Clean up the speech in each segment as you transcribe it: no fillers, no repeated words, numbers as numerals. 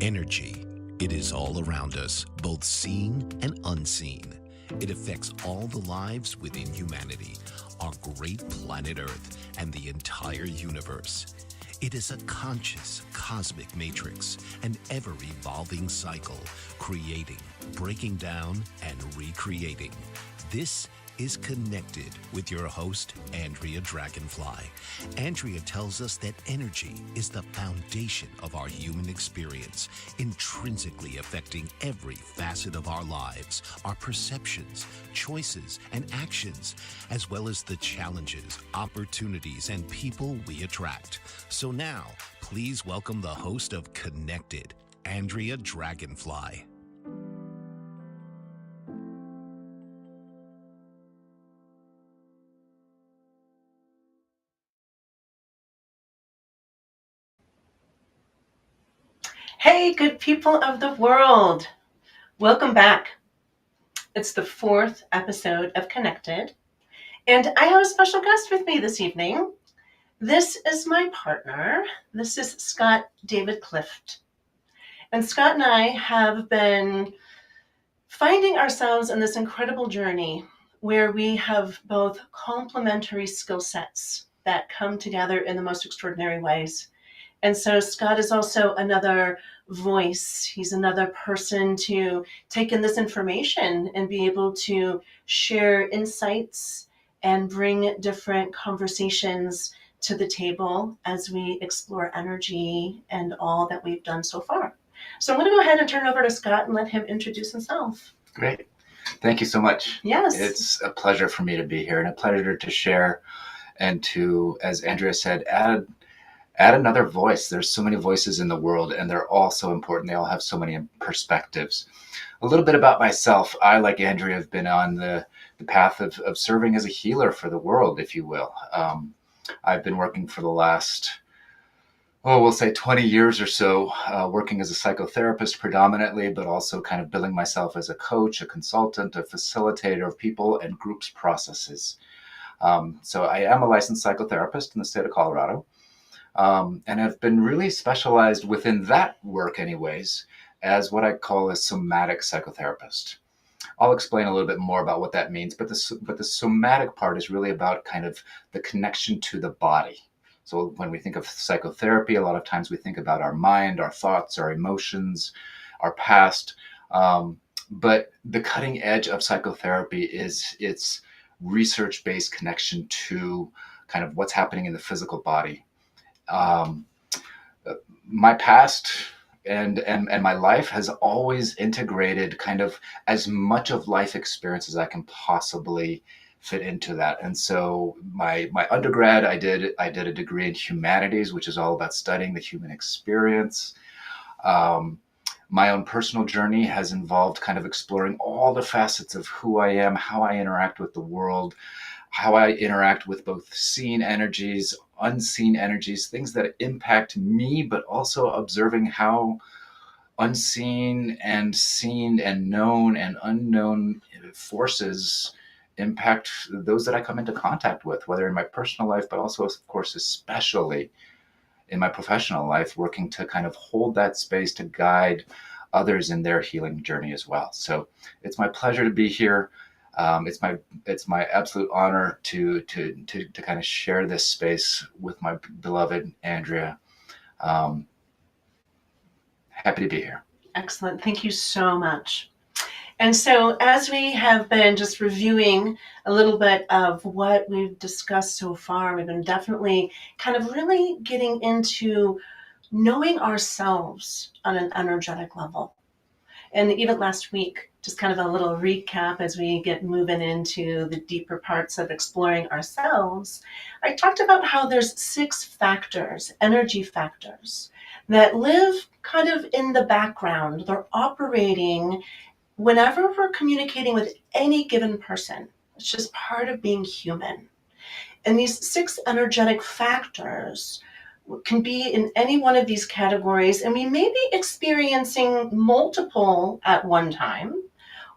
Energy. It is all around us, both seen and unseen. It affects all the lives within humanity, our great planet Earth, and the entire universe. It is a conscious, cosmic matrix, an ever-evolving cycle, creating, breaking down, and recreating. This is Connected with your host, Andrea Dragonfly. Andrea tells us that energy is the foundation of our human experience, intrinsically affecting every facet of our lives, our perceptions, choices, and actions, as well as the challenges, opportunities, and people we attract. So now, please welcome the host of Connected, Andrea Dragonfly. Hey, good people of the world. Welcome back. It's the 4th episode of Connected, and I have a special guest with me this evening. This is my partner. This is Scott David Clift. And Scott and I have been finding ourselves in this incredible journey where we have both complementary skill sets that come together in the most extraordinary ways. And so Scott is also another voice. He's another person to take in this information and be able to share insights and bring different conversations to the table as we explore energy and all that we've done so far. So I'm going to go ahead and turn it over to Scott and let him introduce himself. Great. Thank you so much. Yes. It's a pleasure for me to be here and a pleasure to share and to, as Andrea said, add another voice. There's so many voices in the world, and they're all so important. They all have so many perspectives. A little bit about myself. I, like Andrea, have been on the path of serving as a healer for the world, if you will. I've been working for the last, we'll say 20 years or so, working as a psychotherapist predominantly, but also kind of billing myself as a coach, a consultant, a facilitator of people and groups processes. So I am a licensed psychotherapist in the state of Colorado. And have been really specialized within that work anyways, as what I call a somatic psychotherapist. I'll explain a little bit more about what that means, but the somatic part is really about kind of the connection to the body. So when we think of psychotherapy, a lot of times we think about our mind, our thoughts, our emotions, our past. But the cutting edge of psychotherapy is its research-based connection to kind of what's happening in the physical body. My past and my life has always integrated kind of as much of life experience as I can possibly fit into that. And so my undergrad, I did a degree in humanities, which is all about studying the human experience. My own personal journey has involved kind of exploring all the facets of who I am, how I interact with the world, how I interact with both seen energies, unseen energies, things that impact me, but also observing how unseen and seen and known and unknown forces impact those that I come into contact with, whether in my personal life, but also, of course, especially in my professional life, working to kind of hold that space to guide others in their healing journey as well. So it's my pleasure to be here. It's my absolute honor to kind of share this space with my beloved Andrea. Happy to be here. Excellent. Thank you so much. And so as we have been just reviewing a little bit of what we've discussed so far, we've been definitely kind of really getting into knowing ourselves on an energetic level. And even last week, just kind of a little recap as we get moving into the deeper parts of exploring ourselves, I talked about how there's 6 factors, energy factors, that live kind of in the background. They're operating whenever we're communicating with any given person. It's just part of being human. And these 6 energetic factors can be in any one of these categories, and we may be experiencing multiple at one time,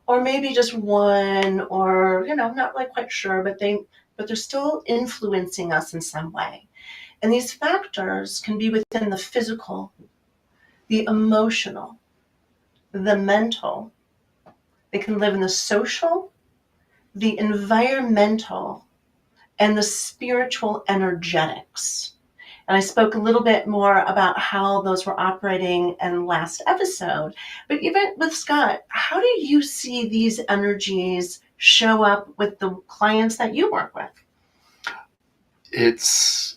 or maybe just one, or not really quite sure, but they're still influencing us in some way. And these factors can be within the physical, the emotional, the mental. They can live in the social, the environmental, and the spiritual energetics. And I spoke a little bit more about how those were operating in last episode. But even with Scott, how do you see these energies show up with the clients that you work with? It's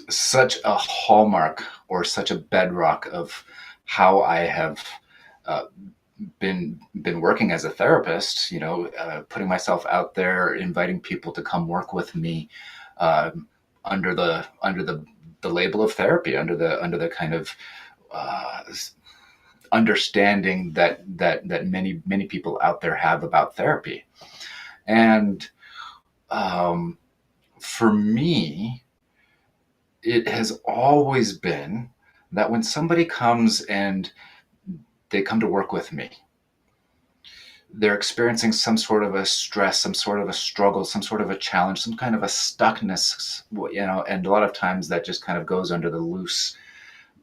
such a hallmark or such a bedrock of how I have uh, been working as a therapist. Putting myself out there, inviting people to come work with me uh, under the label of therapy, under the kind of uh, understanding that many people out there have about therapy. And um, for me, it has always been that when somebody comes and they come to work with me, they're experiencing some sort of a stress, some sort of a struggle, some sort of a challenge, some kind of a stuckness, and a lot of times that just kind of goes under the loose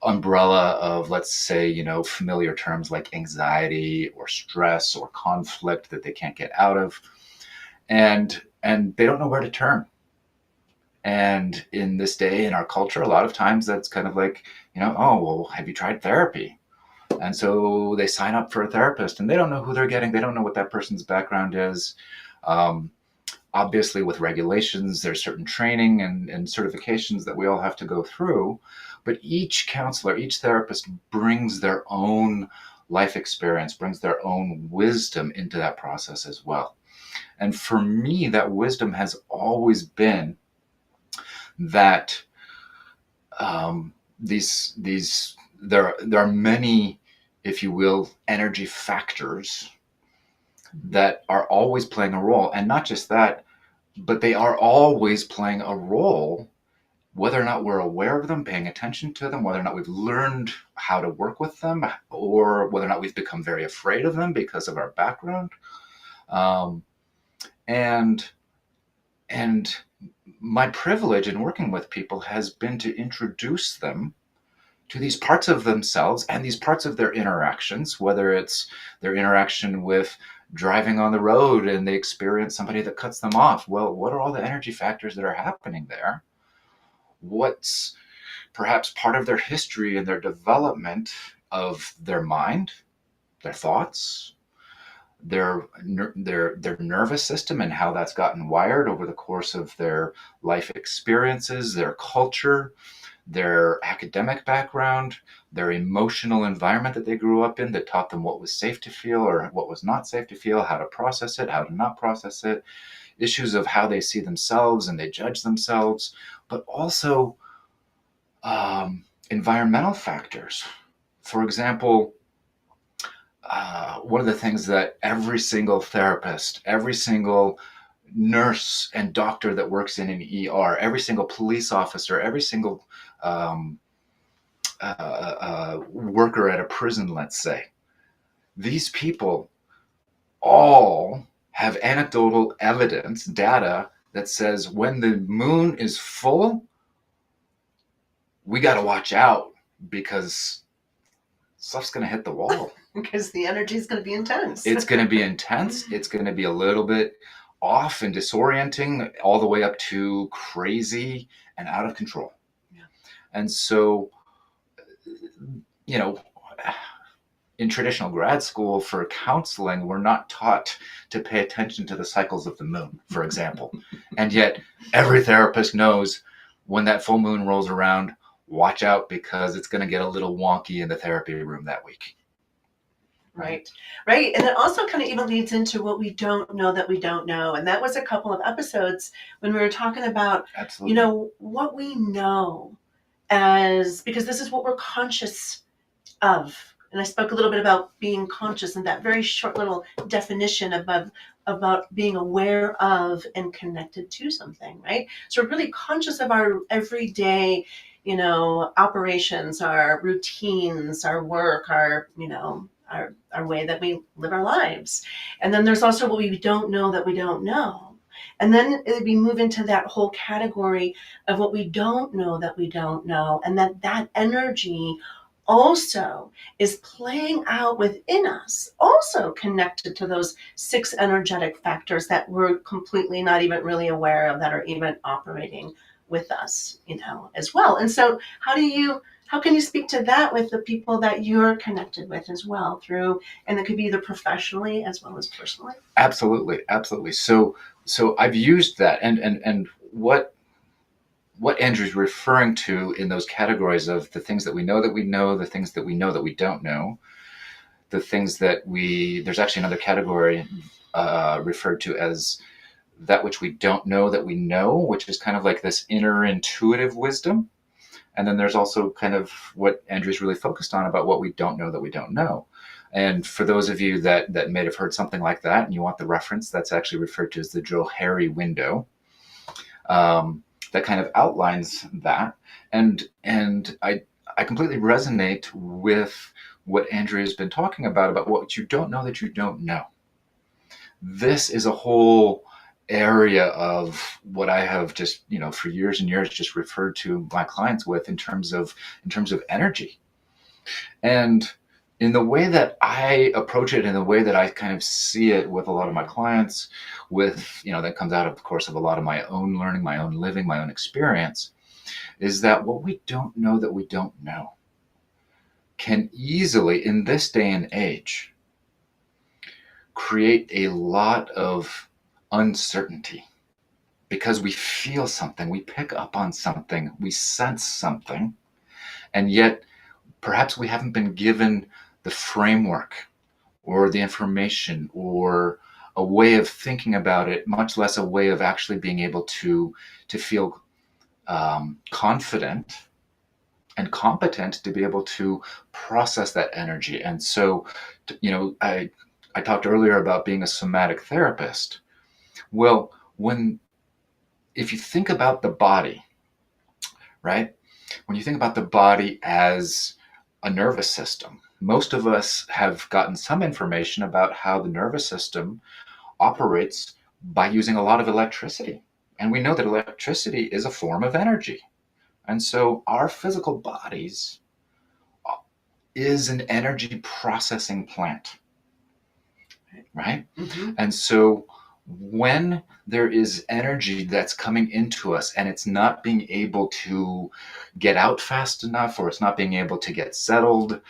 umbrella of, let's say, familiar terms like anxiety or stress or conflict that they can't get out of. And they don't know where to turn. And in this day, in our culture, a lot of times that's kind of like, oh, well, have you tried therapy? And so they sign up for a therapist and they don't know who they're getting. They don't know what that person's background is. Um, Obviously, with regulations, there's certain training and certifications that we all have to go through. But each counselor, each therapist brings their own life experience, brings their own wisdom into that process as well. And for me, that wisdom has always been that there are many, if you will, energy factors that are always playing a role. And not just that, but they are always playing a role, whether or not we're aware of them, paying attention to them, whether or not we've learned how to work with them, or whether or not we've become very afraid of them because of our background. Um, and and my privilege in working with people has been to introduce them to these parts of themselves and these parts of their interactions, whether it's their interaction with driving on the road and they experience somebody that cuts them off. Well, what are all the energy factors that are happening there? What's perhaps part of their history and their development of their mind, their thoughts, their nervous system, and how that's gotten wired over the course of their life experiences, their culture, their academic background, their emotional environment that they grew up in that taught them what was safe to feel or what was not safe to feel, how to process it, how to not process it, issues of how they see themselves and they judge themselves, but also environmental factors. For example, one of the things that every single therapist, every single nurse and doctor that works in an ER, every single police officer, every single worker at a prison, let's say, these people all have anecdotal evidence, data that says when the moon is full, we got to watch out because stuff's going to hit the wall. Because the energy is going to be intense. It's going to be intense. It's going to be a little bit off and disorienting, all the way up to crazy and out of control. Yeah. And so, in traditional grad school for counseling, we're not taught to pay attention to the cycles of the moon, for example. And yet every therapist knows when that full moon rolls around, watch out because it's going to get a little wonky in the therapy room that week. Right. And it also kind of even leads into what we don't know that we don't know. And that was a couple of episodes when we were talking about, Absolutely. What we know because this is what we're conscious of. And I spoke a little bit about being conscious and that very short little definition about being aware of and connected to something, right? So we're really conscious of our everyday, operations, our routines, our work, our way that we live our lives. And then there's also what we don't know that we don't know. And then we move into that whole category of what we don't know that we don't know. And that energy also is playing out within us, also connected to those 6 energetic factors that we're completely not even really aware of, that are even operating with us, as well. And so how can you speak to that with the people that you're connected with as well, through, and it could be either professionally as well as personally? Absolutely, absolutely. So I've used that, and what Andrew's referring to in those categories of the things that we know that we know, the things that we know that we don't know, the things that there's actually another category referred to as that which we don't know that we know, which is kind of like this inner intuitive wisdom. And then there's also kind of what Andrew's really focused on about what we don't know that we don't know. And for those of you that may have heard something like that and you want the reference, that's actually referred to as the Johari window. That kind of outlines that. And I completely resonate with what Andrew has been talking about what you don't know that you don't know. This is a whole area of what I have just, for years and years just referred to my clients with in terms of energy. And in the way that I approach it, in the way that I kind of see it with a lot of my clients, that comes out, of course, of a lot of my own learning, my own living, my own experience, is that what we don't know that we don't know can easily, in this day and age, create a lot of uncertainty, because we feel something, we pick up on something, we sense something, and yet perhaps we haven't been given the framework or the information or a way of thinking about it, much less a way of actually being able to feel confident and competent to be able to process that energy. And so, I talked earlier about being a somatic therapist. Well, if you think about the body, right? When you think about the body as a nervous system, most of us have gotten some information about how the nervous system operates by using a lot of electricity. And we know that electricity is a form of energy. And so our physical bodies is an energy processing plant, right? Mm-hmm. And so when there is energy that's coming into us and it's not being able to get out fast enough, or it's not being able to get settled,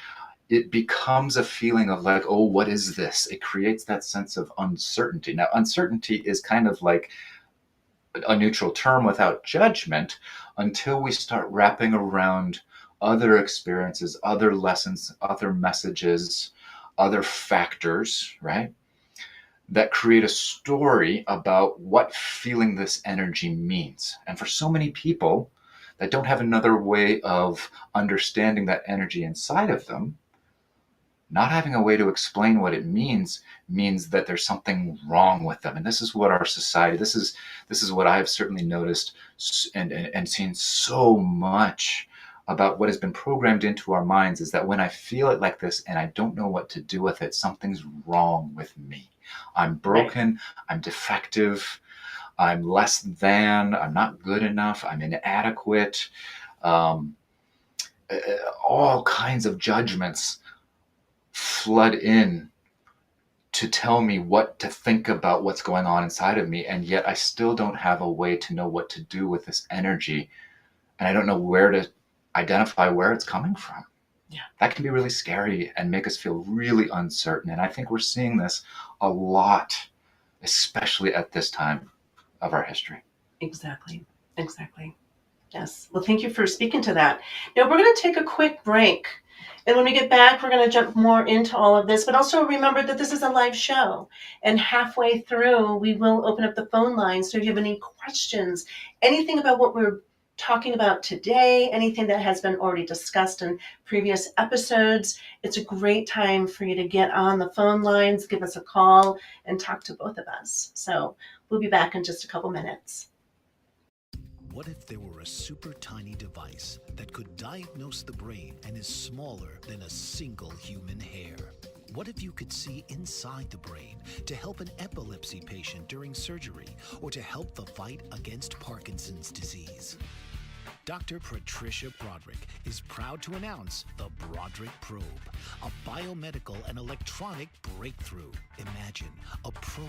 it becomes a feeling of like, oh, what is this? It creates that sense of uncertainty. Now, uncertainty is kind of like a neutral term without judgment until we start wrapping around other experiences, other lessons, other messages, other factors, right? That create a story about what feeling this energy means. And for so many people that don't have another way of understanding that energy inside of them, not having a way to explain what it means that there's something wrong with them. And this is what our society, this is what I've certainly noticed and seen so much about what has been programmed into our minds, is that when I feel it like this and I don't know what to do with it, something's wrong with me. I'm broken, I'm defective, I'm less than, I'm not good enough, I'm inadequate. All kinds of judgments flood in to tell me what to think about what's going on inside of me, and yet I still don't have a way to know what to do with this energy, and I don't know where to identify where it's coming from. Yeah, that can be really scary and make us feel really uncertain. And I think we're seeing this a lot, especially at this time of our history. Exactly. Yes. Well, thank you for speaking to that. Now we're going to take a quick break. And when we get back, we're going to jump more into all of this. But also remember that this is a live show. And halfway through, we will open up the phone lines. So if you have any questions, anything about what we're talking about today, anything that has been already discussed in previous episodes, it's a great time for you to get on the phone lines, give us a call, and talk to both of us. So we'll be back in just a couple minutes. What if there were a super tiny device that could diagnose the brain and is smaller than a single human hair? What if you could see inside the brain to help an epilepsy patient during surgery, or to help the fight against Parkinson's disease? Dr. Patricia Broderick is proud to announce the Broderick Probe, a biomedical and electronic breakthrough. Imagine a probe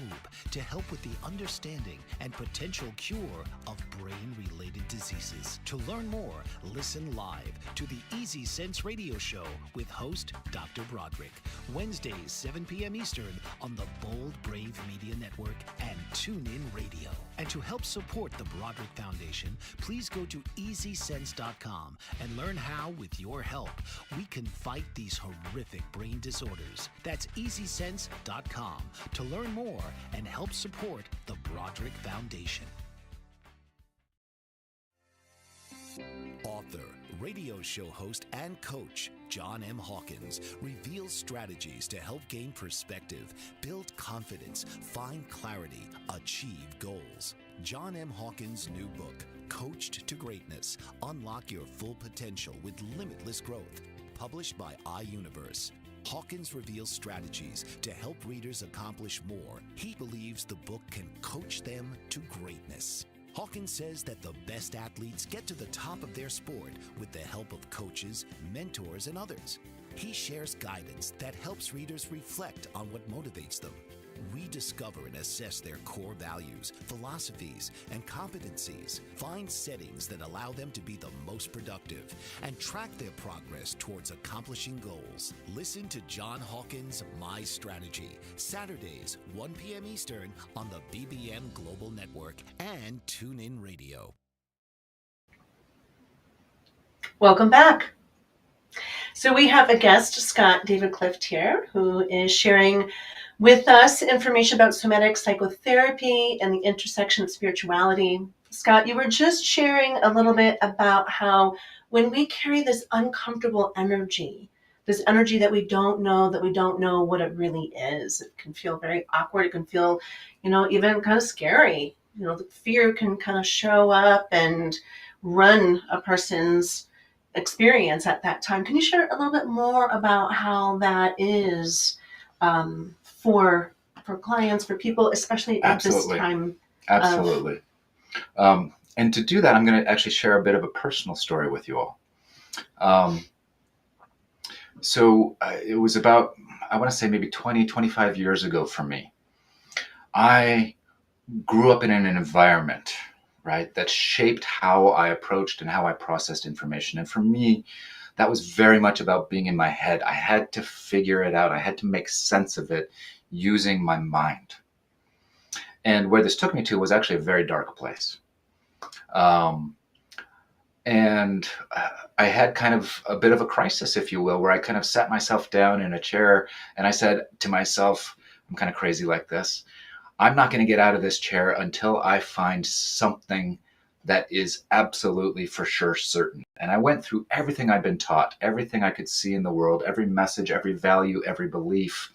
to help with the understanding and potential cure of brain-related diseases. To learn more, listen live to the Easy Sense radio show with host Dr. Broderick, Wednesdays 7 p.m. Eastern on the Bold Brave Media Network and TuneIn Radio. And to help support the Broderick Foundation, please go to EasySense.com and learn how, with your help, we can fight these horrific brain disorders. That's EasySense.com to learn more and help support the Broderick Foundation. Author, radio show host, and coach John M. Hawkins reveals strategies to help gain perspective, build confidence, find clarity, achieve goals. John M. Hawkins' new book, Coached to Greatness, Unlock Your Full Potential with Limitless Growth, published by iUniverse. Hawkins reveals strategies to help readers accomplish more. He believes the book can coach them to greatness. Hawkins says that the best athletes get to the top of their sport with the help of coaches, mentors, and others. He shares guidance that helps readers reflect on what motivates them. We discover and assess their core values, philosophies, and competencies, find settings that allow them to be the most productive, and track their progress towards accomplishing goals. Listen to John Hawkins' My Strategy, Saturdays, 1 p.m. Eastern on the BBM Global Network and TuneIn Radio. Welcome back. So we have a guest, Scott David Clift here, who is sharing with us information about somatic psychotherapy and the intersection of spirituality. Scott, you were just sharing a little bit about how when we carry this uncomfortable energy, this energy that we don't know what it really is, it can feel very awkward. It can feel, even kind of scary. The fear can kind of show up and run a person's experience at that time. Can you share a little bit more about how that is for clients, for people, especially at this time? Absolutely. And to do that, I'm going to actually share a bit of a personal story with you all. It was about, I want to say maybe 20, 25 years ago for me. I grew up in an environment, right, that shaped how I approached and how I processed information. And for me, that was very much about being in my head. I had to figure it out. I had to make sense of it using my mind. And where this took me to was actually a very dark place. And I had kind of a bit of a crisis, if you will, where I kind of sat myself down in a chair and I said to myself, I'm kind of crazy like this. I'm not going to get out of this chair until I find something that is absolutely for sure certain. And I went through everything I'd been taught, everything I could see in the world, every message, every value, every belief,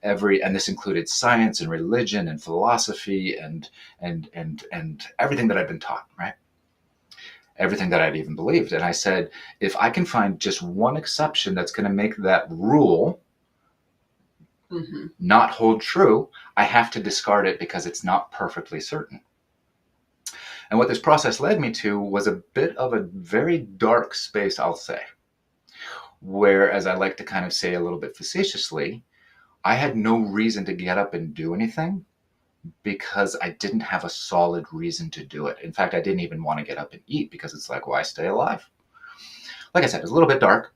and this included science and religion and philosophy and everything that I'd been taught, right? Everything that I'd even believed. And I said, if I can find just one exception that's going to make that rule not hold true, I have to discard it because it's not perfectly certain. And what this process led me to was a bit of a very dark space, I'll say, where, as I like to kind of say a little bit facetiously, I had no reason to get up and do anything because I didn't have a solid reason to do it. In fact, I didn't even want to get up and eat because it's like, why stay alive? Like I said, it's a little bit dark,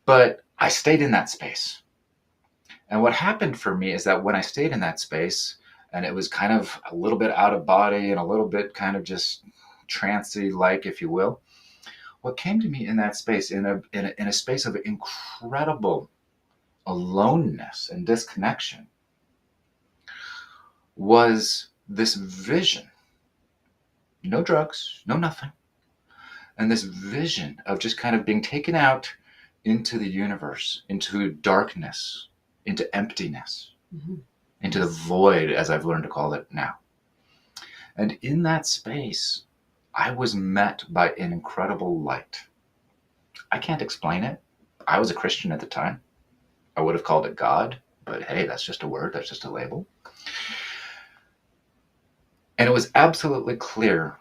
but I stayed in that space. And what happened for me is that when I stayed in that space, and it was kind of a little bit out of body and a little bit kind of just trancey-like, if you will, what came to me in that space, in a space of incredible aloneness and disconnection, was this vision. No drugs, no nothing. And this vision of just kind of being taken out into the universe, into darkness, into emptiness, into the void, as I've learned to call it now. And in that space, I was met by an incredible light. I can't explain it. I was a Christian at the time. I would have called it God, but hey, that's just a word, that's just a label. And it was absolutely clear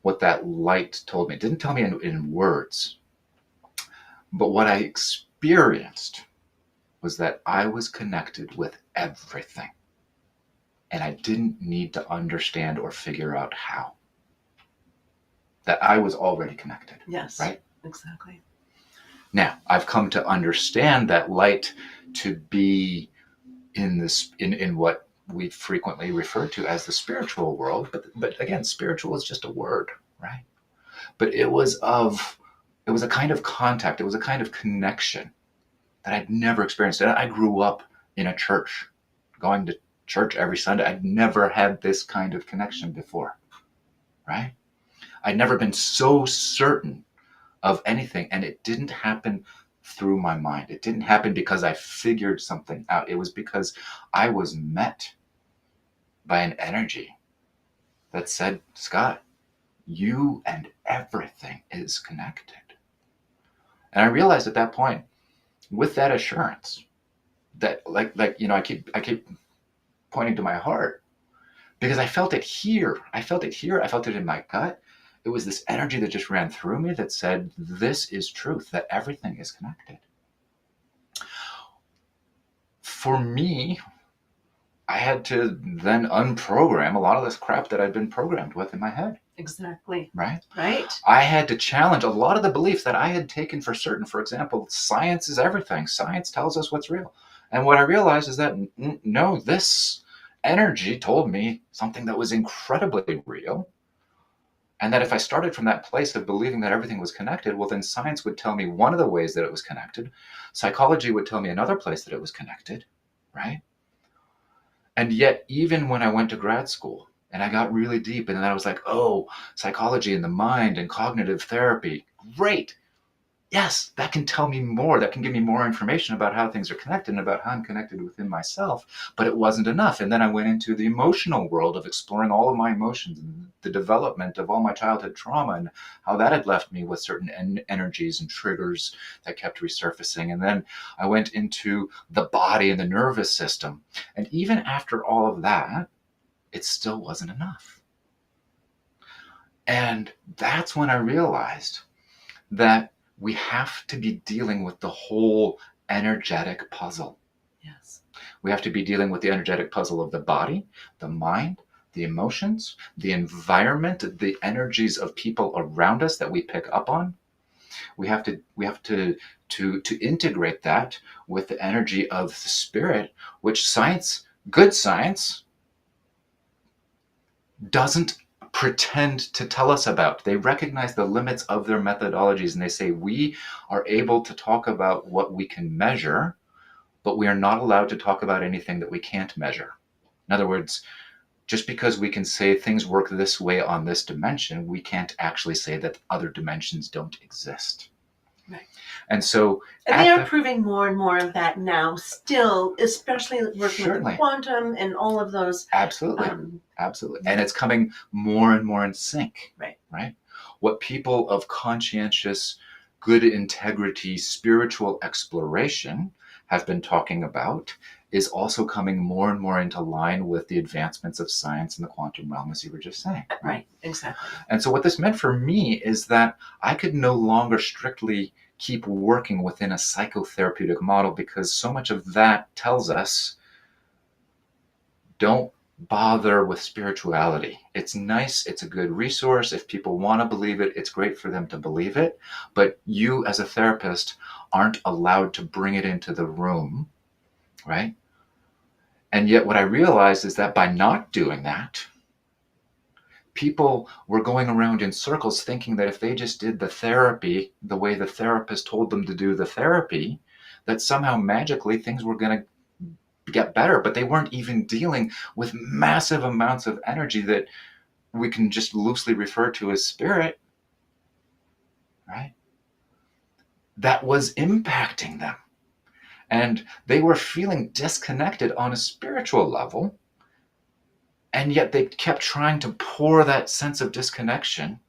what that light told me. It didn't tell me in words, but what I experienced was that I was connected with everything. And I didn't need to understand or figure out how. That I was already connected. Yes. Right? Exactly. Now, I've come to understand that light to be in what we frequently refer to as the spiritual world, but again, spiritual is just a word, right? But it was a kind of contact, it was a kind of connection that I'd never experienced. And I grew up in a church, going to church every Sunday. I'd never had this kind of connection before, right? I'd never been so certain of anything, and it didn't happen through my mind. It didn't happen because I figured something out. It was because I was met by an energy that said, Scott, you and everything is connected. And I realized at that point, with that assurance, that I keep pointing to my heart, because I felt it here. I felt it in my gut. It was this energy that just ran through me that said, this is truth, that everything is connected. For me, I had to then unprogram a lot of this crap that I'd been programmed with in my head. Exactly. Right? Right. I had to challenge a lot of the beliefs that I had taken for certain. For example, science is everything. Science tells us what's real. And what I realized is that, no, this energy told me something that was incredibly real. And that if I started from that place of believing that everything was connected, well, then science would tell me one of the ways that it was connected. Psychology would tell me another place that it was connected, right? And yet, even when I went to grad school and I got really deep, and then I was like, oh, psychology and the mind and cognitive therapy, great. Yes, that can tell me more. That can give me more information about how things are connected and about how I'm connected within myself. But it wasn't enough. And then I went into the emotional world of exploring all of my emotions and the development of all my childhood trauma and how that had left me with certain energies and triggers that kept resurfacing. And then I went into the body and the nervous system. And even after all of that, it still wasn't enough. And that's when I realized that we have to be dealing with the whole energetic puzzle. Yes. We have to be dealing with the energetic puzzle of the body, the mind, the emotions, the environment, the energies of people around us that we pick up on. We have to integrate that with the energy of the spirit, which science, good science, doesn't pretend to tell us about. They recognize the limits of their methodologies, and they say we are able to talk about what we can measure, but we are not allowed to talk about anything that we can't measure. In other words, just because we can say things work this way on this dimension, we can't actually say that other dimensions don't exist. Right. And so they are proving more and more of that now, still, especially working with the quantum and all of those. Absolutely. Absolutely. And it's coming more and more in sync. Right? What people of conscientious, good integrity, spiritual exploration have been talking about is also coming more and more into line with the advancements of science in the quantum realm, as you were just saying. Right, exactly. And so what this meant for me is that I could no longer strictly keep working within a psychotherapeutic model, because so much of that tells us, don't bother with spirituality. It's nice, it's a good resource. If people want to believe it, it's great for them to believe it. But you as a therapist aren't allowed to bring it into the room, right? And yet what I realized is that by not doing that, people were going around in circles thinking that if they just did the therapy the way the therapist told them to do the therapy, that somehow magically things were going to get better. But they weren't even dealing with massive amounts of energy that we can just loosely refer to as spirit, right? That was impacting them. And they were feeling disconnected on a spiritual level. And yet they kept trying to pour that sense of disconnection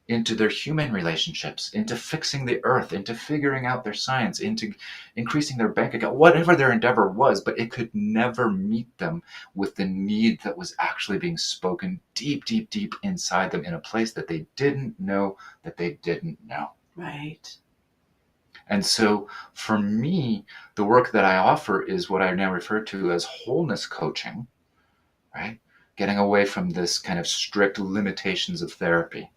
into their human relationships, into fixing the earth, into figuring out their science, into increasing their bank account, whatever their endeavor was, but it could never meet them with the need that was actually being spoken deep, deep, deep inside them in a place that they didn't know that they didn't know. Right. And so for me, the work that I offer is what I now refer to as wholeness coaching, right? Getting away from this kind of strict limitations of therapy,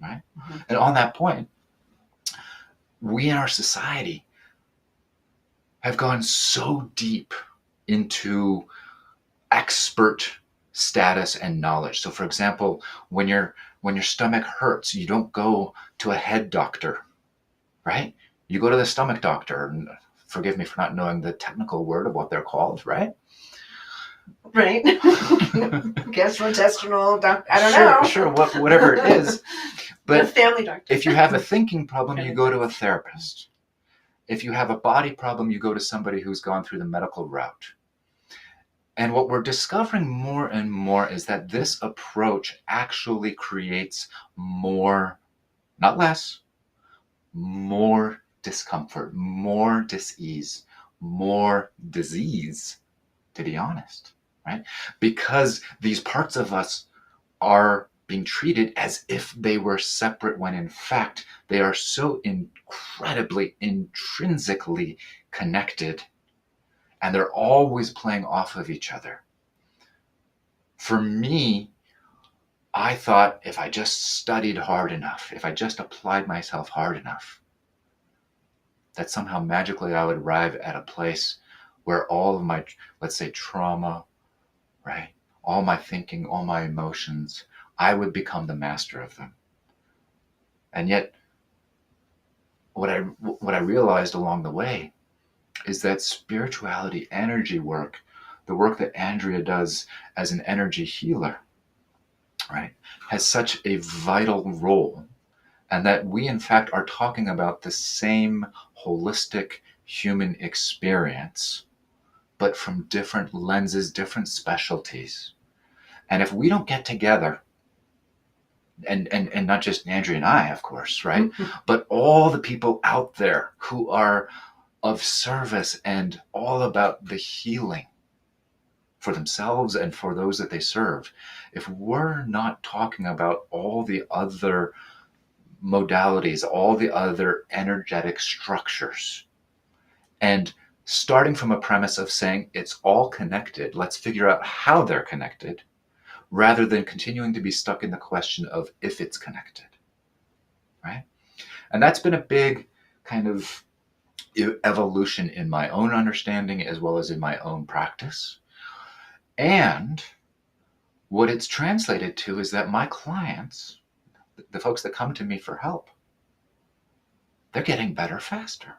right? Mm-hmm. And on that point, we in our society have gone so deep into expert status and knowledge. So for example, when your stomach hurts, you don't go to a head doctor, right? You go to the stomach doctor. And forgive me for not knowing the technical word of what they're called, right? Right. Gastrointestinal doctor. I don't Sure, know. sure, whatever it is. The But family doctor. if you have a thinking problem, you go to a therapist. If you have a body problem, you go to somebody who's gone through the medical route. And what we're discovering more and more is that this approach actually creates more, not less, more discomfort, more dis-ease, more disease, to be honest, right? Because these parts of us are being treated as if they were separate when in fact they are so incredibly intrinsically connected, and they're always playing off of each other. For me, I thought if I just studied hard enough, if I just applied myself hard enough, that somehow magically I would arrive at a place where all of my, let's say, trauma, right? All my thinking, all my emotions, I would become the master of them. And yet, what I realized along the way is that spirituality, energy work, the work that Andrea does as an energy healer, right, has such a vital role, and that we in fact are talking about the same holistic human experience, but from different lenses, different specialties. And if we don't get together, and not just Andrea and I, of course, right, but all the people out there who are of service and all about the healing for themselves and for those that they serve, if we're not talking about all the other modalities, all the other energetic structures, and starting from a premise of saying it's all connected, let's figure out how they're connected, rather than continuing to be stuck in the question of if it's connected, right? And that's been a big kind of evolution in my own understanding as well as in my own practice. And what it's translated to is that my clients, the folks that come to me for help, they're getting better faster.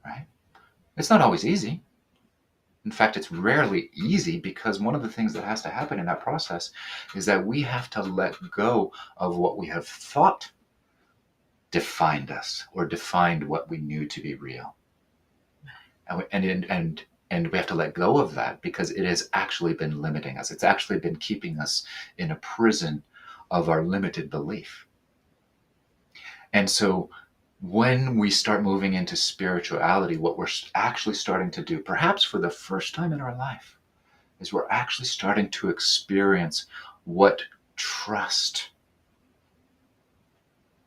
Right? It's not always easy. In fact, it's rarely easy, because one of the things that has to happen in that process is that we have to let go of what we have thought defined us or defined what we knew to be real. And we have to let go of that, because it has actually been limiting us. It's actually been keeping us in a prison of our limited belief. And so when we start moving into spirituality, what we're actually starting to do, perhaps for the first time in our life, is we're actually starting to experience what trust,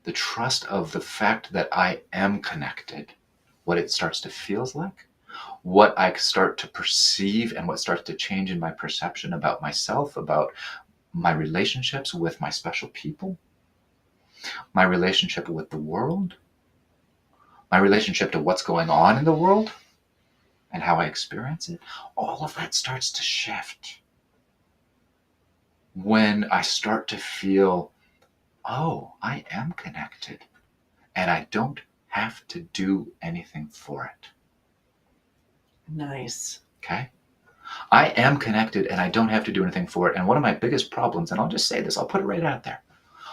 the trust of the fact that I am connected, what it starts to feel like, what I start to perceive, and what starts to change in my perception about myself, about my relationships with my special people, my relationship with the world, my relationship to what's going on in the world, and how I experience it. All of that starts to shift when I start to feel, oh, I am connected, and I don't have to do anything for it. Nice. Okay? I am connected, and I don't have to do anything for it. And one of my biggest problems, and I'll just say this, I'll put it right out there.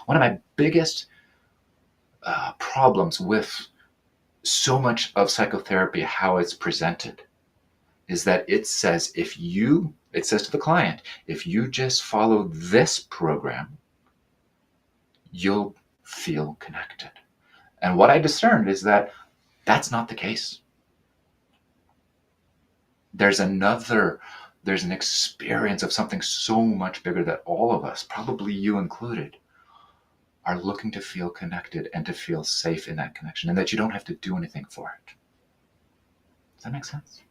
One of my biggest problems with so much of psychotherapy, how it's presented, is that it says it says to the client, if you just follow this program, you'll feel connected. And what I discerned is that that's not the case. There's an experience of something so much bigger that all of us, probably you included, are looking to feel connected and to feel safe in that connection, and that you don't have to do anything for it. Does that make sense?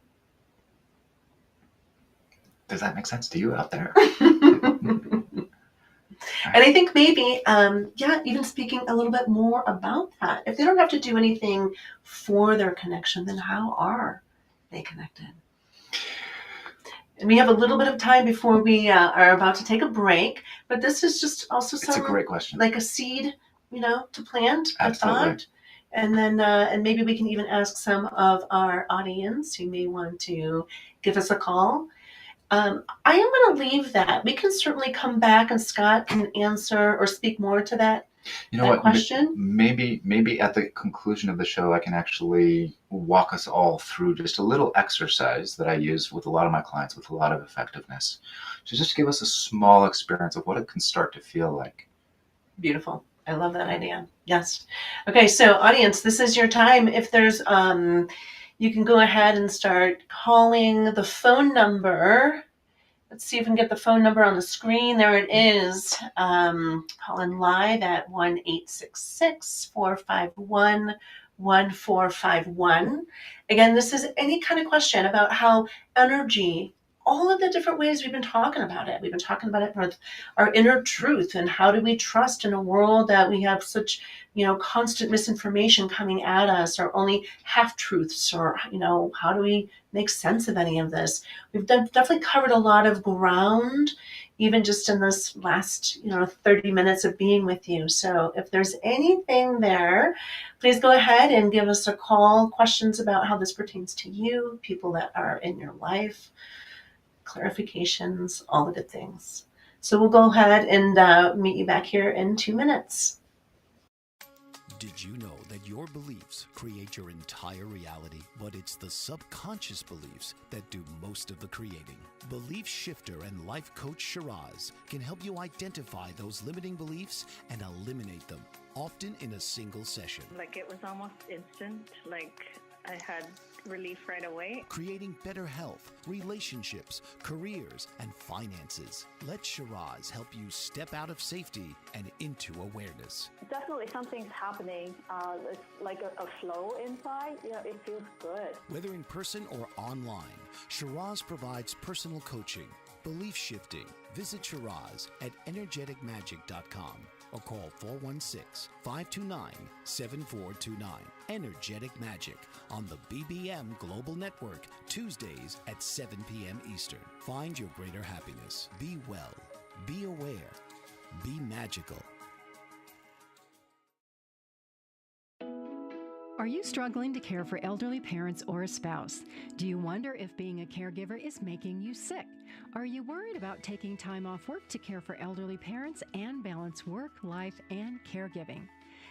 Does that make sense to you out there? And I think maybe, even speaking a little bit more about that. If they don't have to do anything for their connection, then how are they connected? And we have a little bit of time before we are about to take a break, but this is just also It's a great question. like a seed, to plant Absolutely. a thought. And then, and maybe we can even ask some of our audience who may want to give us a call. I am going to leave that. We can certainly come back and Scott can answer or speak more to that. You know that what? Question? Maybe at the conclusion of the show, I can actually walk us all through just a little exercise that I use with a lot of my clients with a lot of effectiveness, to just give us a small experience of what it can start to feel like. Beautiful. I love that idea. Yes. Okay. So audience, this is your time. If there's, you can go ahead and start calling the phone number. Let's see if we can get the phone number on the screen. There it is. Call in live at 1-866-451-1451. Again, this is any kind of question about how energy, all of the different ways we've been talking about it. We've been talking about it with our inner truth and how do we trust in a world that we have such, constant misinformation coming at us, or only half truths, or, how do we make sense of any of this? We've definitely covered a lot of ground, even just in this last, 30 minutes of being with you. So if there's anything there, please go ahead and give us a call. Questions about how this pertains to you, people that are in your life, clarifications, all the good things. So we'll go ahead and meet you back here in 2 minutes. Did you know that your beliefs create your entire reality? But it's the subconscious beliefs that do most of the creating. Belief shifter and life coach Shiraz can help you identify those limiting beliefs and eliminate them, often in a single session. Like, it was almost instant. Like, I had relief right away. Creating better health, relationships, careers, and finances. Let Shiraz help you step out of safety and into awareness. Definitely something's happening. It's like a flow inside. It feels good. Whether in person or online, Shiraz provides personal coaching, belief shifting. Visit Shiraz at energeticmagic.com or call 416-529-7429. Energetic Magic on the BBM Global Network, Tuesdays at 7 p.m. Eastern. Find your greater happiness. Be well. Be aware. Be magical. Are you struggling to care for elderly parents or a spouse? Do you wonder if being a caregiver is making you sick? Are you worried about taking time off work to care for elderly parents and balance work, life, and caregiving?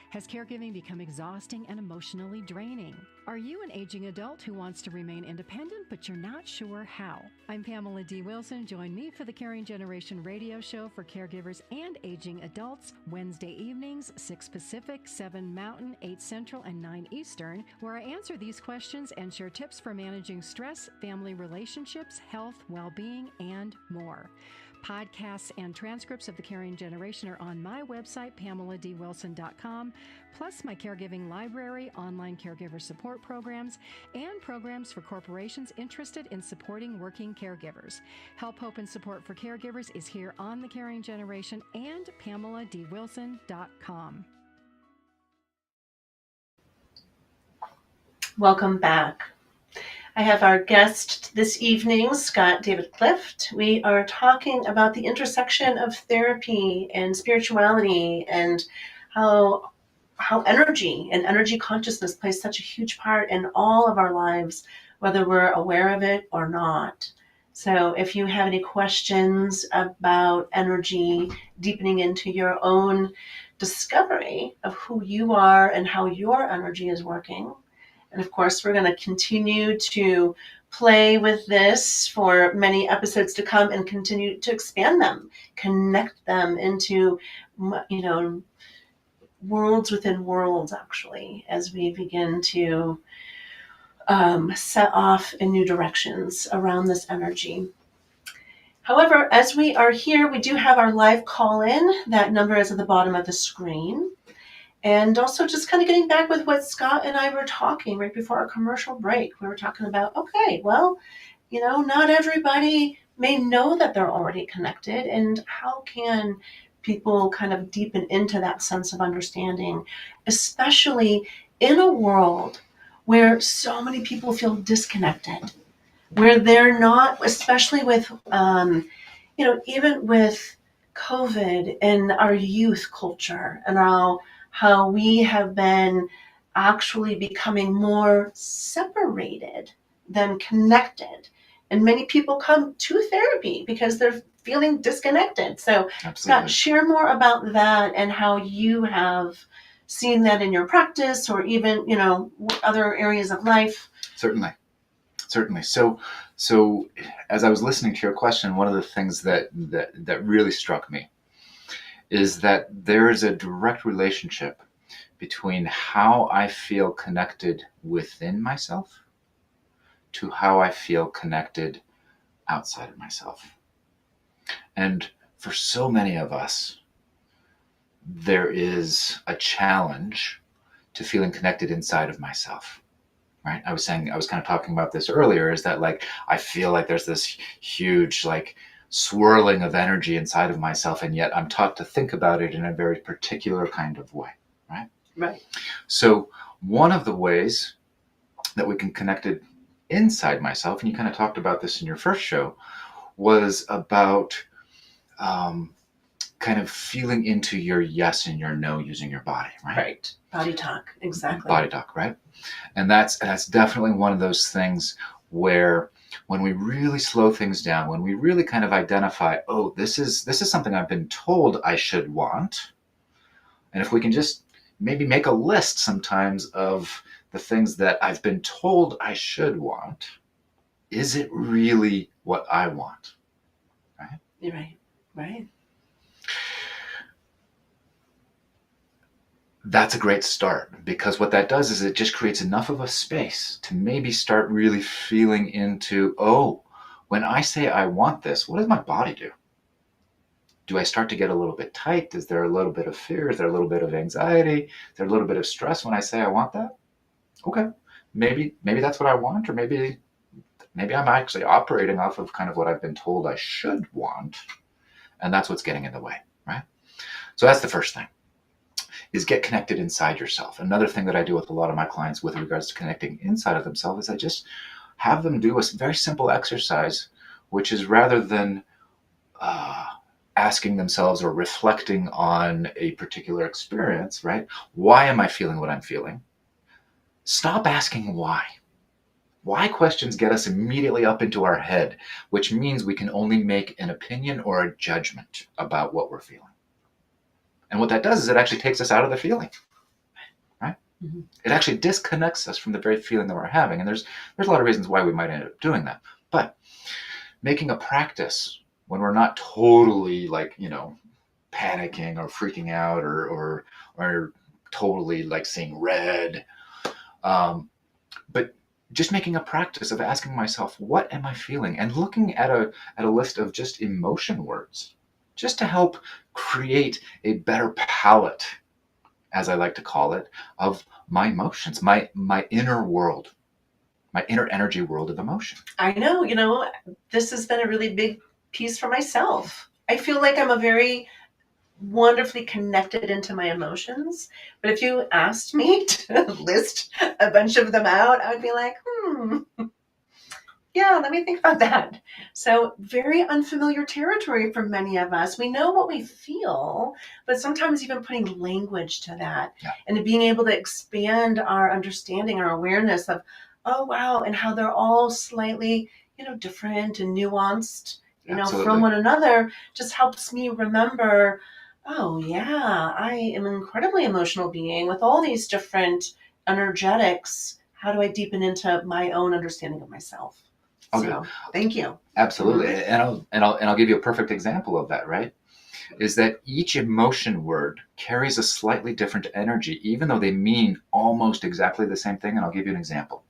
Has caregiving become exhausting and emotionally draining? Are you an aging adult who wants to remain independent, but you're not sure how? I'm Pamela D. Wilson. Join me for the Caring Generation radio show for caregivers and aging adults, Wednesday evenings, 6 Pacific, 7 Mountain, 8 Central, and 9 Eastern, where I answer these questions and share tips for managing stress, family relationships, health, well-being, and more. Podcasts and transcripts of The Caring Generation are on my website, PamelaDWilson.com, plus my caregiving library, online caregiver support programs, and programs for corporations interested in supporting working caregivers. Help, hope, and support for caregivers is here on The Caring Generation and PamelaDWilson.com. Welcome back. I have our guest this evening, Scott David Clift. We are talking about the intersection of therapy and spirituality, and how energy and energy consciousness plays such a huge part in all of our lives, whether we're aware of it or not. So if you have any questions about energy, deepening into your own discovery of who you are and how your energy is working. And of course, we're going to continue to play with this for many episodes to come and continue to expand them, connect them into, worlds within worlds, actually, as we begin to set off in new directions around this energy. However, as we are here, we do have our live call in. That number is at the bottom of the screen. And also just kind of getting back with what Scott and I were talking right before our commercial break. We were talking about, okay, well, not everybody may know that they're already connected. And how can people kind of deepen into that sense of understanding, especially in a world where so many people feel disconnected, where they're not, especially with, even with COVID and our youth culture and how we have been actually becoming more separated than connected. And many people come to therapy because they're feeling disconnected. So, Absolutely. Scott, share more about that and how you have seen that in your practice or even, other areas of life. Certainly. So as I was listening to your question, one of the things that really struck me is that there is a direct relationship between how I feel connected within myself to how I feel connected outside of myself. And for so many of us, there is a challenge to feeling connected inside of myself. Right? I was kind of talking about this earlier, is that like, I feel like there's this huge, like, swirling of energy inside of myself, and yet I'm taught to think about it in a very particular kind of way. Right? Right. So one of the ways that we can connect it inside myself, and you kind of talked about this in your first show, was about kind of feeling into your yes and your no using your body, right? Right. Body talk. Exactly. Body talk, right? And that's definitely one of those things where when we really slow things down, when we really kind of identify, oh, this is something I've been told I should want. And if we can just maybe make a list sometimes of the things that I've been told I should want, is it really what I want? Right? You're right. Right. That's a great start, because what that does is it just creates enough of a space to maybe start really feeling into, oh, when I say I want this, what does my body do? Do I start to get a little bit tight? Is there a little bit of fear? Is there a little bit of anxiety? Is there a little bit of stress when I say I want that? Okay, maybe that's what I want, or maybe I'm actually operating off of kind of what I've been told I should want, and that's what's getting in the way, right? So that's the first thing, is get connected inside yourself. Another thing that I do with a lot of my clients with regards to connecting inside of themselves is I just have them do a very simple exercise, which is, rather than asking themselves or reflecting on a particular experience, right? Why am I feeling what I'm feeling? Stop asking why. Why questions get us immediately up into our head, which means we can only make an opinion or a judgment about what we're feeling. And what that does is it actually takes us out of the feeling, right? Mm-hmm. It actually disconnects us from the very feeling that we're having. And there's a lot of reasons why we might end up doing that. But making a practice when we're not totally panicking or freaking out or totally like seeing red, but just making a practice of asking myself, what am I feeling? And looking at a list of just emotion words, just to help create a better palette, as I like to call it, of my emotions, my inner world, my inner energy world of emotion. I know, this has been a really big piece for myself. I feel like I'm a very wonderfully connected into my emotions. But if you asked me to list a bunch of them out, I would be like, yeah, let me think about that. So very unfamiliar territory for many of us. We know what we feel, but sometimes even putting language to that, yeah, and being able to expand our understanding, our awareness of, oh, wow, and how they're all slightly, different and nuanced, from one another, just helps me remember, oh, yeah, I am an incredibly emotional being with all these different energetics. How do I deepen into my own understanding of myself? Okay. So, thank you. Absolutely. Mm-hmm. And I'll give you a perfect example of that, right? is that each emotion word carries a slightly different energy, even though they mean almost exactly the same thing. And I'll give you an example.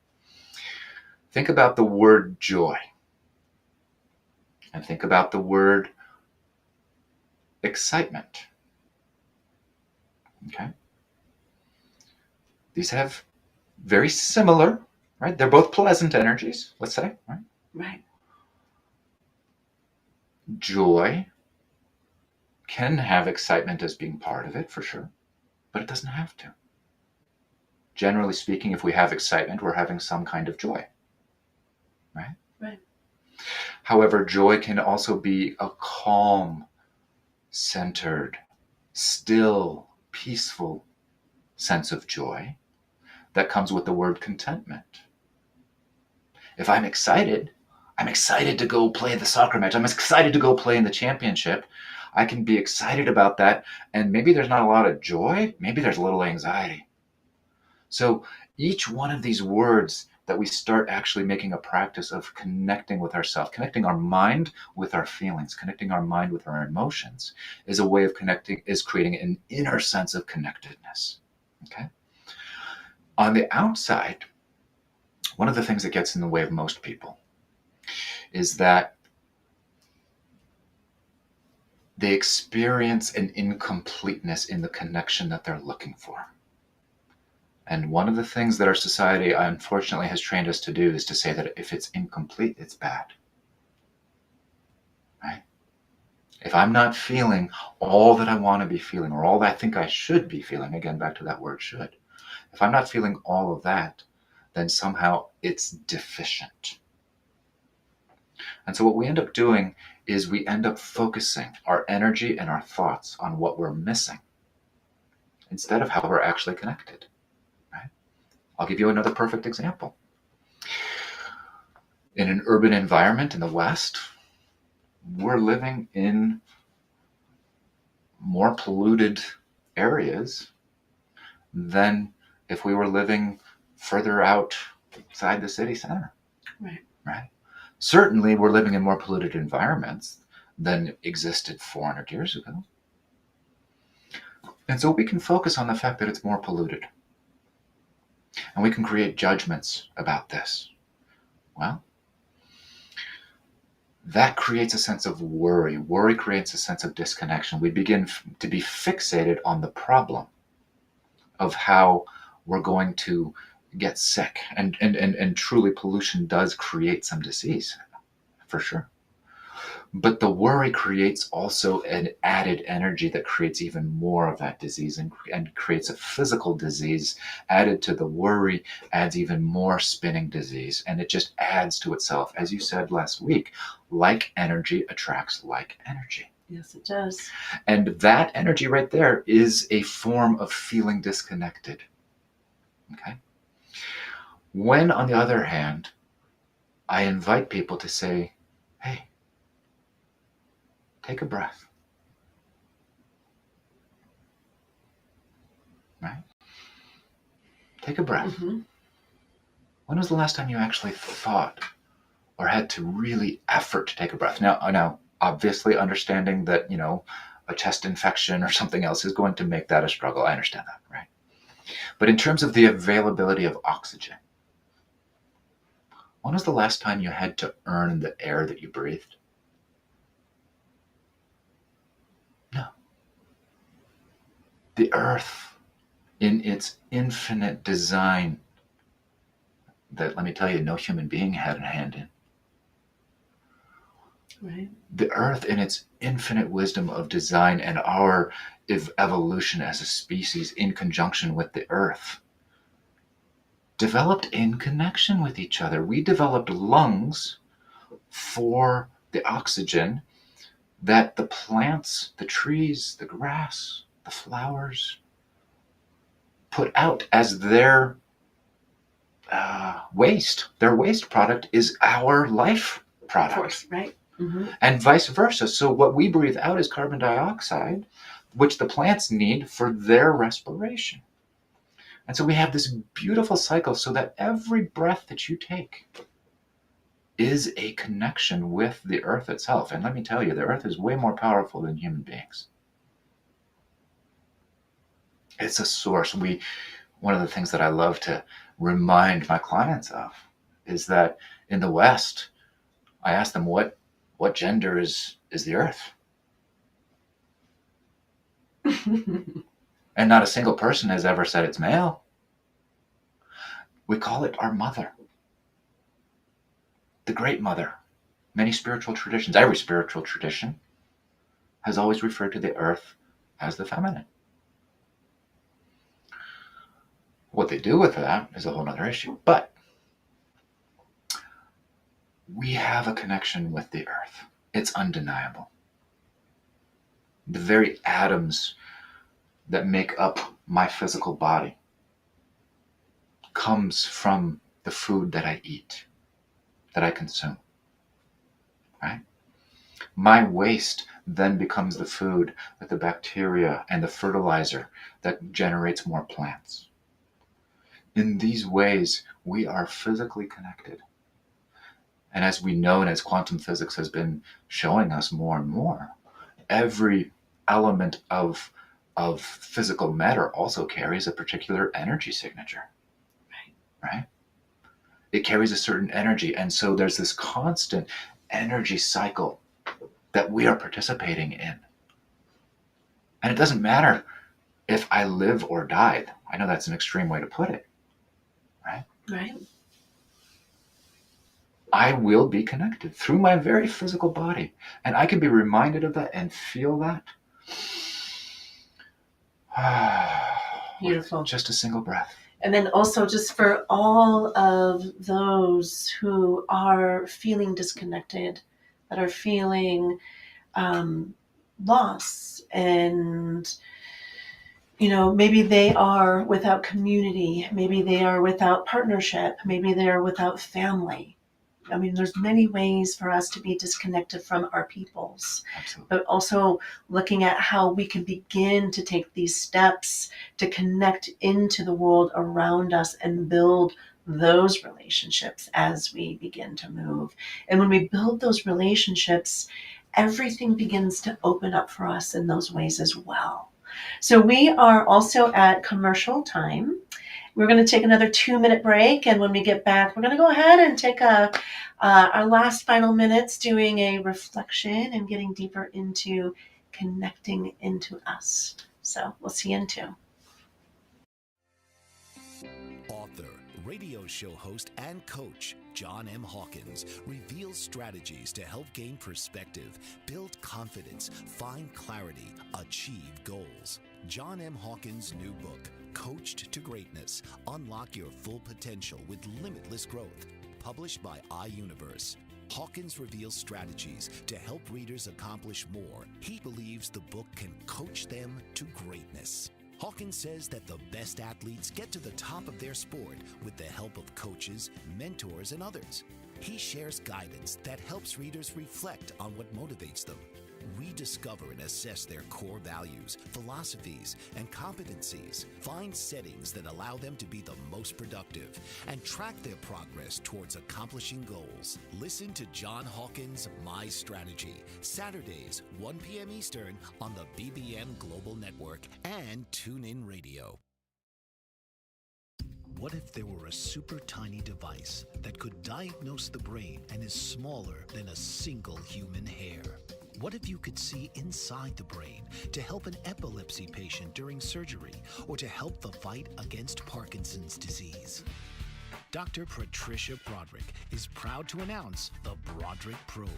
Think about the word joy, and think about the word excitement. Okay? These have very similar, right? They're both pleasant energies, let's say, right? Right. Joy can have excitement as being part of it, for sure, but it doesn't have to. Generally speaking, if we have excitement, we're having some kind of joy, right? Right. However, joy can also be a calm, centered, still, peaceful sense of joy that comes with the word contentment. If I'm excited to go play the soccer match. I'm excited to go play in the championship. I can be excited about that. And maybe there's not a lot of joy. Maybe there's a little anxiety. So each one of these words that we start actually making a practice of connecting with ourselves, connecting our mind with our feelings, connecting our mind with our emotions, is a way of creating an inner sense of connectedness. Okay? On the outside, one of the things that gets in the way of most people is that they experience an incompleteness in the connection that they're looking for. And one of the things that our society, unfortunately, has trained us to do is to say that if it's incomplete, it's bad. Right? If I'm not feeling all that I want to be feeling, or all that I think I should be feeling, again, back to that word should, if I'm not feeling all of that, then somehow it's deficient. And so what we end up doing is we end up focusing our energy and our thoughts on what we're missing instead of how we're actually connected. Right? I'll give you another perfect example. In an urban environment in the West, we're living in more polluted areas than if we were living further outside the city center. Right? Certainly, we're living in more polluted environments than existed 400 years ago. And so we can focus on the fact that it's more polluted. And we can create judgments about this. Well, that creates a sense of worry. Worry creates a sense of disconnection. We begin to be fixated on the problem of how we're going to get sick. And truly, pollution does create some disease, for sure. But the worry creates also an added energy that creates even more of that disease and creates a physical disease. Added to the worry adds even more spinning disease, and it just adds to itself. As you said last week, like energy attracts like energy. Yes, it does. And that energy right there is a form of feeling disconnected. Okay? When, on the other hand, I invite people to say, hey, take a breath. Right? Take a breath. Mm-hmm. When was the last time you actually thought or had to really effort to take a breath? Now, obviously understanding that, a chest infection or something else is going to make that a struggle. I understand that, right? But in terms of the availability of oxygen, when was the last time you had to earn the air that you breathed? No. The earth, in its infinite design, that, let me tell you, no human being had a hand in. Right. The earth, in its infinite wisdom of design and our evolution as a species in conjunction with the earth, developed in connection with each other. We developed lungs for the oxygen that the plants, the trees, the grass, the flowers put out as their waste. Their waste product is our life product. Of course, right? Mm-hmm. And vice versa. So what we breathe out is carbon dioxide, which the plants need for their respiration. And so we have this beautiful cycle so that every breath that you take is a connection with the earth itself. And let me tell you, the earth is way more powerful than human beings. It's a source. One of the things that I love to remind my clients of is that in the West, I ask them what gender is the earth? And not a single person has ever said it's male. We call it our mother. The great mother. Many spiritual traditions, every spiritual tradition, has always referred to the earth as the feminine. What they do with that is a whole other issue. But we have a connection with the earth. It's undeniable. The very atoms that make up my physical body comes from the food that I eat, that I consume, right? My waste then becomes the food that the bacteria and the fertilizer that generates more plants. In these ways, we are physically connected. And as we know, and as quantum physics has been showing us more and more, every element of physical matter also carries a particular energy signature, right? It carries a certain energy. And so there's this constant energy cycle that we are participating in. And it doesn't matter if I live or die. I know that's an extreme way to put it, right? Right. I will be connected through my very physical body. And I can be reminded of that and feel that. Beautiful. Just a single breath. And then also just for all of those who are feeling disconnected, that are feeling loss, and maybe they are without community, maybe they are without partnership, maybe they are without family. I mean, there's many ways for us to be disconnected from our peoples. Absolutely. But also looking at how we can begin to take these steps to connect into the world around us and build those relationships as we begin to move. And when we build those relationships, everything begins to open up for us in those ways as well. So we are also at commercial time. We're going to take another 2-minute break, and when we get back, we're going to go ahead and take our last final minutes doing a reflection and getting deeper into connecting into us. So we'll see you in 2. Author, radio show host, and coach John M. Hawkins reveals strategies to help gain perspective, build confidence, find clarity, achieve goals. John M. Hawkins' new book, Coached to Greatness, Unlock Your Full Potential with Limitless Growth, published by iUniverse. Hawkins reveals strategies to help readers accomplish more. He believes the book can coach them to greatness. Hawkins says that the best athletes get to the top of their sport with the help of coaches, mentors, and others. He shares guidance that helps readers reflect on what motivates them, rediscover and assess their core values, philosophies, and competencies, find settings that allow them to be the most productive, and track their progress towards accomplishing goals. Listen to John Hawkins' My Strategy, Saturdays, 1 p.m. Eastern on the BBM Global Network and TuneIn Radio. What if there were a super tiny device that could diagnose the brain and is smaller than a single human hair? What if you could see inside the brain to help an epilepsy patient during surgery or to help the fight against Parkinson's disease? Dr. Patricia Broderick is proud to announce the Broderick Probe,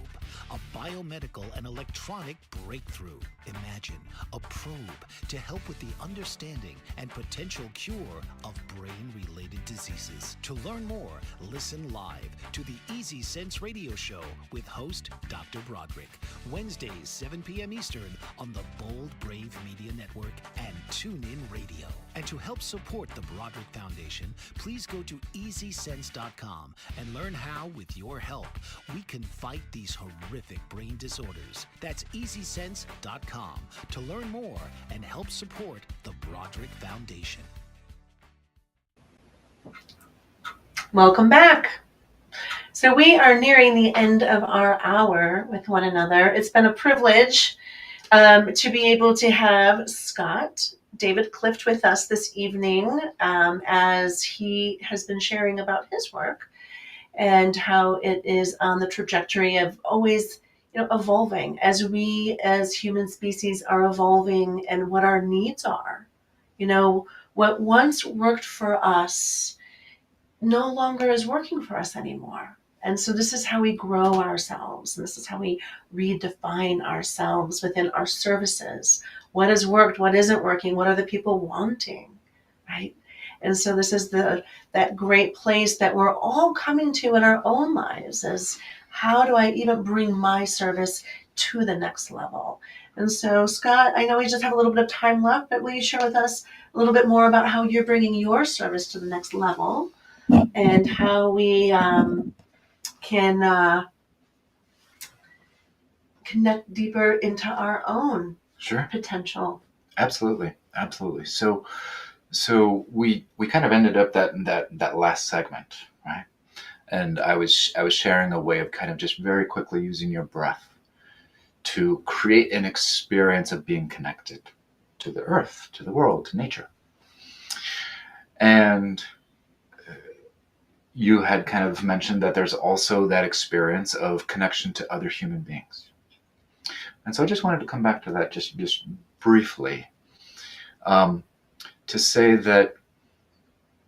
a biomedical and electronic breakthrough. Imagine a probe to help with the understanding and potential cure of brain-related diseases. To learn more, listen live to the Easy Sense radio show with host Dr. Broderick, Wednesdays 7 p.m. Eastern on the Bold Brave Media Network and TuneIn Radio. And to help support the Broderick Foundation, please go to EasySense.com and learn how, with your help, we can fight these horrific brain disorders. That's EasySense.com to learn more and help support the Broderick Foundation. Welcome back. So we are nearing the end of our hour with one another. It's been a privilege to be able to have Scott David Clift with us this evening as he has been sharing about his work and how it is on the trajectory of always, evolving as we as human species are evolving and what our needs are. What once worked for us no longer is working for us anymore. And so this is how we grow ourselves. This is how we redefine ourselves within our services. What has worked? What isn't working? What are the people wanting? Right? And so this is that great place that we're all coming to in our own lives is how do I even bring my service to the next level? And so, Scott, I know we just have a little bit of time left, but will you share with us a little bit more about how you're bringing your service to the next level and how we can connect deeper into our own Sure. potential? Absolutely. Absolutely. So we kind of ended up that last segment, right? And I was sharing a way of kind of just very quickly using your breath to create an experience of being connected to the earth, to the world, to nature. And you had kind of mentioned that there's also that experience of connection to other human beings. And so I just wanted to come back to that just briefly, to say that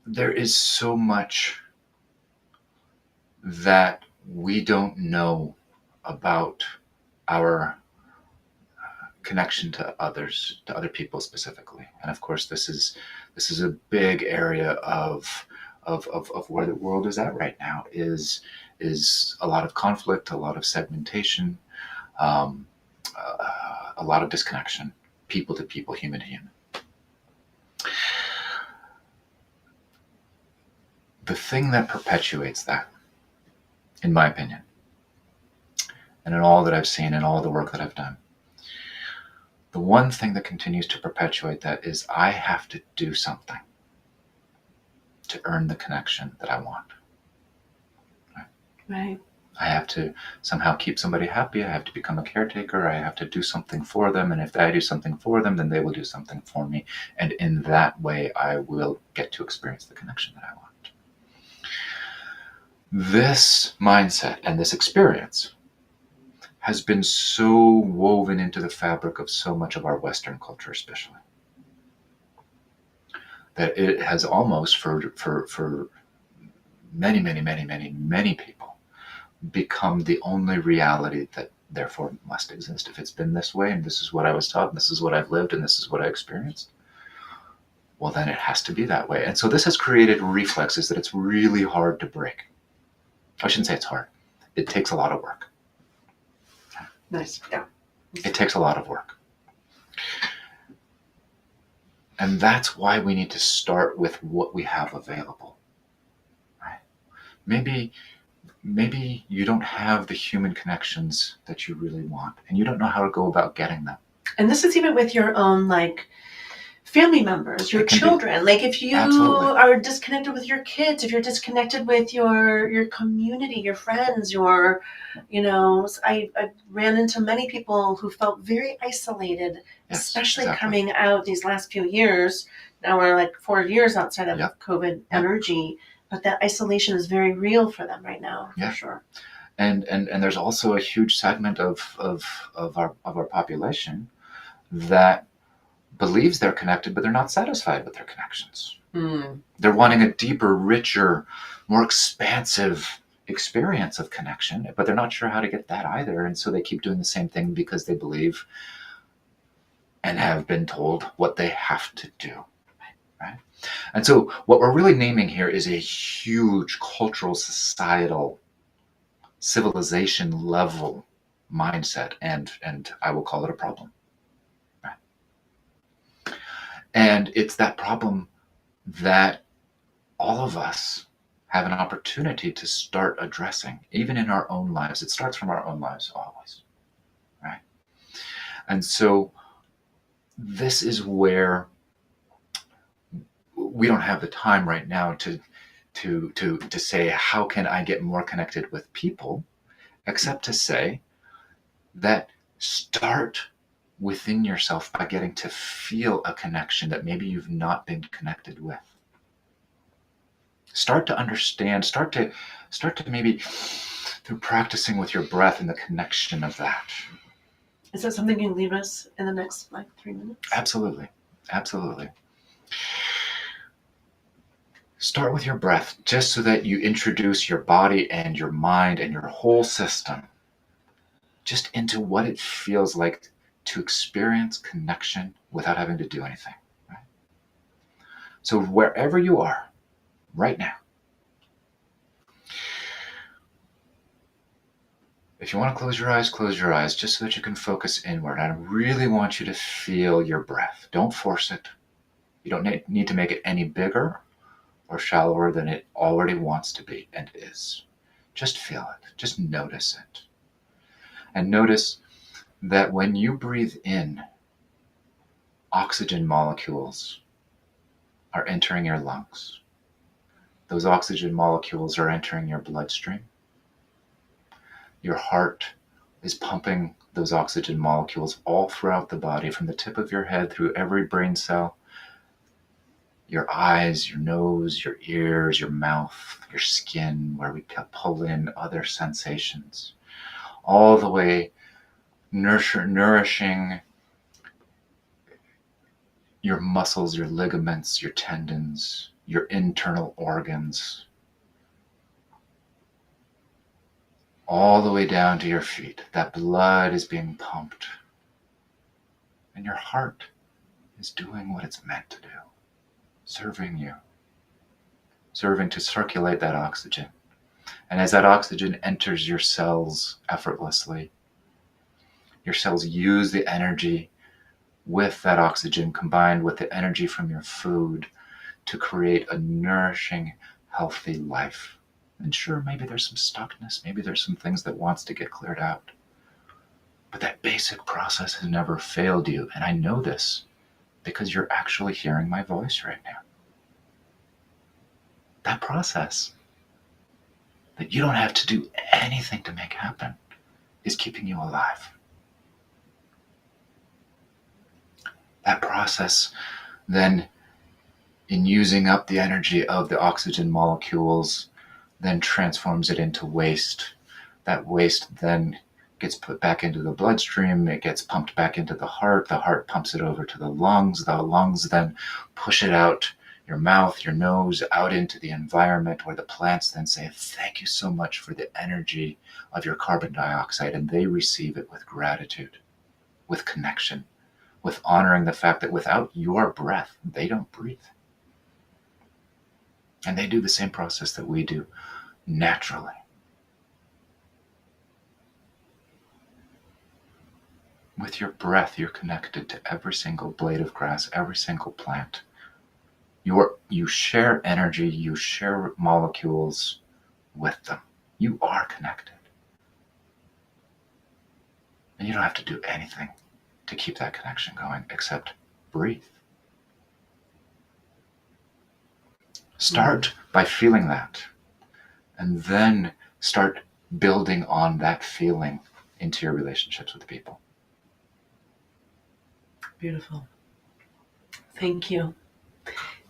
there is so much that we don't know about our connection to others, to other people specifically. And of course, this is a big area of where the world is at right now. Is a lot of conflict, a lot of segmentation, a lot of disconnection, people to people, human to human. The thing that perpetuates that, in my opinion, and in all that I've seen and all the work that I've done, the one thing that continues to perpetuate that is I have to do something to earn the connection that I want. Right. I have to somehow keep somebody happy. I have to become a caretaker. I have to do something for them. And if I do something for them, then they will do something for me. And in that way, I will get to experience the connection that I want. This mindset and this experience has been so woven into the fabric of so much of our Western culture, especially, that it has almost, for many people, become the only reality that therefore must exist. If it's been this way, and this is what I was taught, and this is what I've lived, and this is what I experienced, well, then it has to be that way. And so this has created reflexes that it's really hard to break. I shouldn't say it's hard. It takes a lot of work. Nice. Yeah. It takes a lot of work. And that's why we need to start with what we have available. Right? Maybe you don't have the human connections that you really want, and you don't know how to go about getting them. And this is even with your own family members, your children. Like if you Absolutely. are disconnected with your kids, if you're disconnected with your community, your friends, I ran into many people who felt very isolated, Yes, especially exactly. coming out these last few years. Now we're like 4 years outside of Yep. COVID energy, but that isolation is very real for them right now, for sure. And there's also a huge segment of our population that believes they're connected, but they're not satisfied with their connections. They're wanting a deeper, richer, more expansive experience of connection, but they're not sure how to get that either. And so they keep doing the same thing because they believe and have been told what they have to do. Right? And so what we're really naming here is a huge cultural, societal, civilization level mindset, and I will call it a problem. And it's that problem that all of us have an opportunity to start addressing, even in our own lives. It starts from our own lives always, right? And so this is where we don't have the time right now to to say, how can I get more connected with people, except to say that start within yourself by getting to feel a connection that maybe you've not been connected with. Start to understand, start to maybe through practicing with your breath and the connection of that. Is that something you can leave us in the next 3 minutes? Absolutely. Absolutely. Start with your breath, just so that you introduce your body and your mind and your whole system just into what it feels like to experience connection without having to do anything. Right? So wherever you are right now, if you want to close your eyes just so that you can focus inward. I really want you to feel your breath. Don't force it. You don't need to make it any bigger or shallower than it already wants to be and is. Just feel it. Just notice it. And notice that when you breathe in, oxygen molecules are entering your lungs. Those oxygen molecules are entering your bloodstream. Your heart is pumping those oxygen molecules all throughout the body, from the tip of your head through every brain cell, your eyes, your nose, your ears, your mouth, your skin, where we can pull in other sensations, all the way nourishing your muscles, your ligaments, your tendons, your internal organs, all the way down to your feet. That blood is being pumped, and your heart is doing what it's meant to do, serving you, serving to circulate that oxygen. And as that oxygen enters your cells effortlessly, your cells use the energy with that oxygen combined with the energy from your food to create a nourishing, healthy life. And sure, maybe there's some stuckness, maybe there's some things that wants to get cleared out. But that basic process has never failed you. And I know this because you're actually hearing my voice right now. That process that you don't have to do anything to make happen is keeping you alive. That process then, in using up the energy of the oxygen molecules, then transforms it into waste. That waste then gets put back into the bloodstream, it gets pumped back into the heart pumps it over to the lungs then push it out your mouth, your nose, out into the environment, where the plants then say, thank you so much for the energy of your carbon dioxide, and they receive it with gratitude, with connection, with honoring the fact that without your breath, they don't breathe. And they do the same process that we do naturally. With your breath, you're connected to every single blade of grass, every single plant. You share energy, you share molecules with them. You are connected. And you don't have to do anything to keep that connection going except breathe. Start by feeling that, and then start building on that feeling into your relationships with people. Beautiful. Thank you.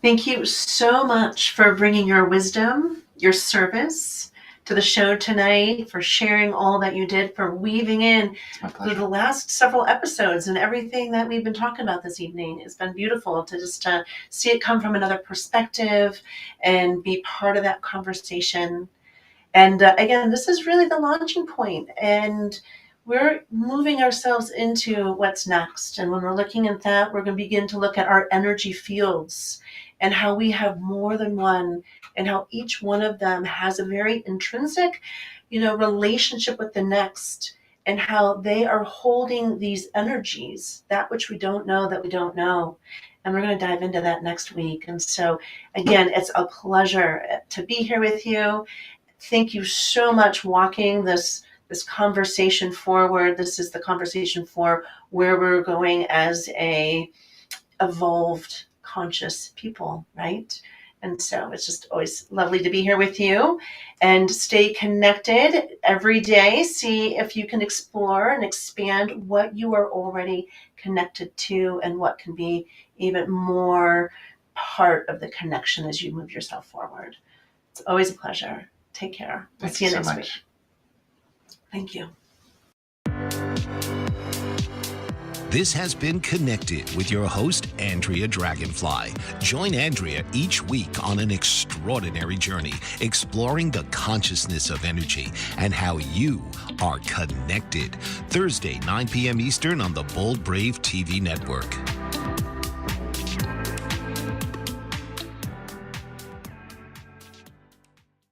Thank you so much for bringing your wisdom, your service to the show tonight, for sharing all that you did, for weaving in through the last several episodes and everything that we've been talking about this evening. It's been beautiful to just see it come from another perspective and be part of that conversation. And again, this is really the launching point, and we're moving ourselves into what's next. And when we're looking at that, we're going to begin to look at our energy fields and how we have more than one, and how each one of them has a very intrinsic, relationship with the next, and how they are holding these energies, that which we don't know that we don't know. And we're going to dive into that next week. And so, again, it's a pleasure to be here with you. Thank you so much walking this conversation forward. This is the conversation for where we're going as a evolved, conscious people, right? And so it's just always lovely to be here with you, and stay connected every day. See if you can explore and expand what you are already connected to and what can be even more part of the connection as you move yourself forward. It's always a pleasure. Take care. We'll see you so next much. week. Thank you. This has been Connected with your host, Andrea Dragonfly. Join Andrea each week on an extraordinary journey, exploring the consciousness of energy and how you are connected. Thursday, 9 p.m. Eastern on the Bold Brave TV network.